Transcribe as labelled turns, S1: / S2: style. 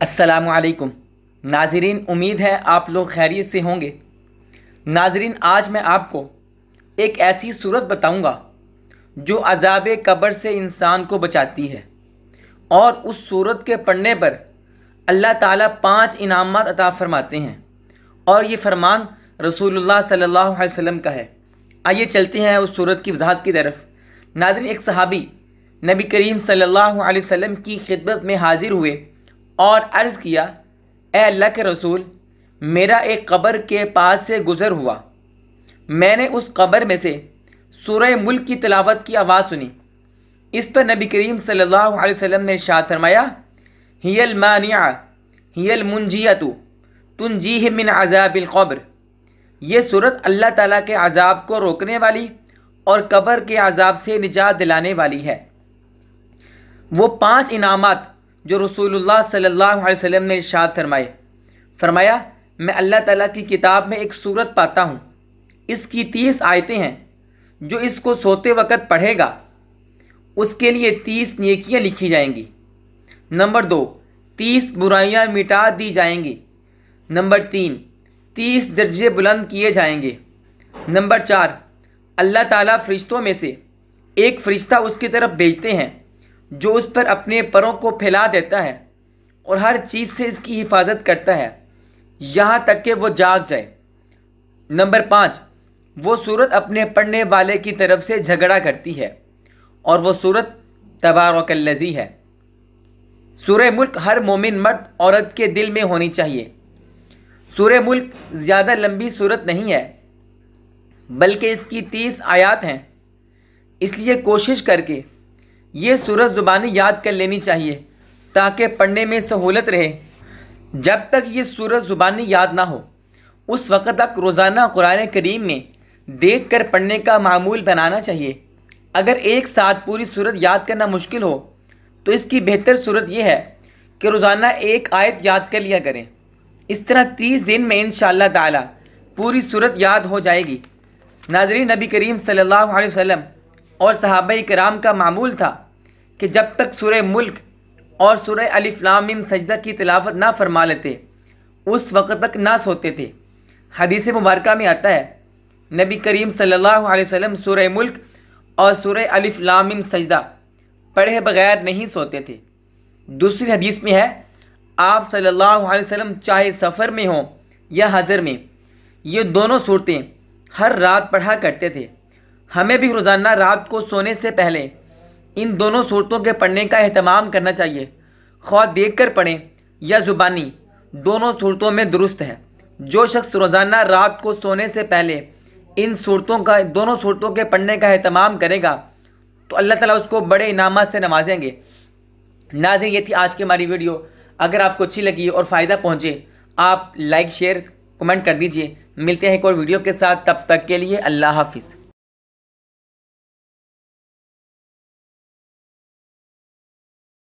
S1: अस्सलामु अलैकुम नाज़रीन, उम्मीद है आप लोग खैरियत से होंगे। नाज़रीन, आज मैं आपको एक ऐसी सूरत बताऊंगा जो अज़ाब कब्र से इंसान को बचाती है, और उस सूरत के पढ़ने पर अल्लाह ताला 5 इनामात अता फरमाते हैं, और ये फरमान रसूलुल्लाह सल्लल्लाहु अलैहि वसल्लम का है। आइए चलते हैं उस सूरत की वजाहत की तरफ। नाज़रीन, एक सहाबी नबी करीम सल्लल्लाहु अलैहि वसल्लम की खिदमत में हाजिर हुए और अर्ज़ किया, ए अल्लाह के रसूल, मेरा एक कब्र के पास से गुज़र हुआ। मैंने उस कब्र में से सूरह मुल्क की तिलावत की आवाज़ सुनी। इस पर नबी करीम सल्लल्लाहु अलैहि वसल्लम ने इरशाद फरमाया, हियल मानिया हियल मुंजियतु तुंजीह मिन अज़ाबिल क़ब्र। ये सूरत अल्लाह ताला के अज़ाब को रोकने वाली और कब्र के अज़ाब से निजात दिलाने वाली है। वो 5 इनामात जो रसूलुल्लाह सल्लल्लाहु अलैहि वसल्लम ने इरशाद फरमाया, मैं अल्लाह ताला की किताब में एक सूरत पाता हूँ, इसकी 30 आयतें हैं। जो इसको सोते वक़्त पढ़ेगा उसके लिए 30 नेकियां लिखी जाएंगी। नंबर 2, 30 बुराइयां मिटा दी जाएंगी। नंबर 3, 30 दर्जे बुलंद किए जाएंगे। नंबर 4, अल्लाह ताला फरिश्तों में से एक फ़रिश्ता उसकी तरफ भेजते हैं जो उस पर अपने परों को फैला देता है और हर चीज़ से इसकी हिफाजत करता है यहाँ तक कि वो जाग जाए। नंबर 5, वो सूरत अपने पढ़ने वाले की तरफ से झगड़ा करती है, और वो सूरत तबारकल्लज़ी है। सूरह मुल्क हर मोमिन मर्द औरत के दिल में होनी चाहिए। सूरह मुल्क ज़्यादा लंबी सूरत नहीं है, बल्कि इसकी 30 आयात हैं, इसलिए कोशिश करके ये सूरत ज़ुबानी याद कर लेनी चाहिए ताकि पढ़ने में सहूलत रहे। जब तक ये सूरत ज़ुबानी याद ना हो उस वक़्त तक रोज़ाना कुरान करीम में देख कर पढ़ने का मामूल बनाना चाहिए। अगर एक साथ पूरी सूरत याद करना मुश्किल हो तो इसकी बेहतर सूरत यह है कि रोज़ाना एक आयत याद कर लिया करें। इस तरह 30 दिन में इंशाअल्लाह ताला पूरी सूरत याद हो जाएगी। नाज़रीन, नबी करीम सल्लल्लाहु अलैहि वसल्लम और सहाबाए किराम का मामूल था कि जब तक सूरह मुल्क और सूरह अलिफ लाम मीम सजदा की तिलावत ना फरमा लेते उस वक़्त तक ना सोते थे। हदीस मुबारका में आता है, नबी करीम सल्लल्लाहु अलैहि वसल्लम सूरह मुल्क और सूरह अलिफ लाम मीम सजदा पढ़े बगैर नहीं सोते थे। दूसरी हदीस में है, आप सल्लल्लाहु अलैहि वसल्लम चाहे सफ़र में हों या हज़र में, ये दोनों सूरतें हर रात पढ़ा करते थे। हमें भी रोज़ाना रात को सोने से पहले इन दोनों सूरतों के पढ़ने का एहतमाम करना चाहिए। ख्वाह देख कर पढ़ें या ज़ुबानी, दोनों सूरतों में दुरुस्त है। जो शख्स रोज़ाना रात को सोने से पहले इन दोनों सूरतों के पढ़ने का एहतमाम करेगा तो अल्लाह ताला उसको बड़े इनामात से नवाजेंगे। नाज़रीन, ये थी आज की हमारी वीडियो। अगर आपको अच्छी लगी और फ़ायदा पहुँचे आप लाइक शेयर कमेंट कर दीजिए। मिलते हैं एक और वीडियो के साथ, तब तक के लिए अल्लाह हाफिज़।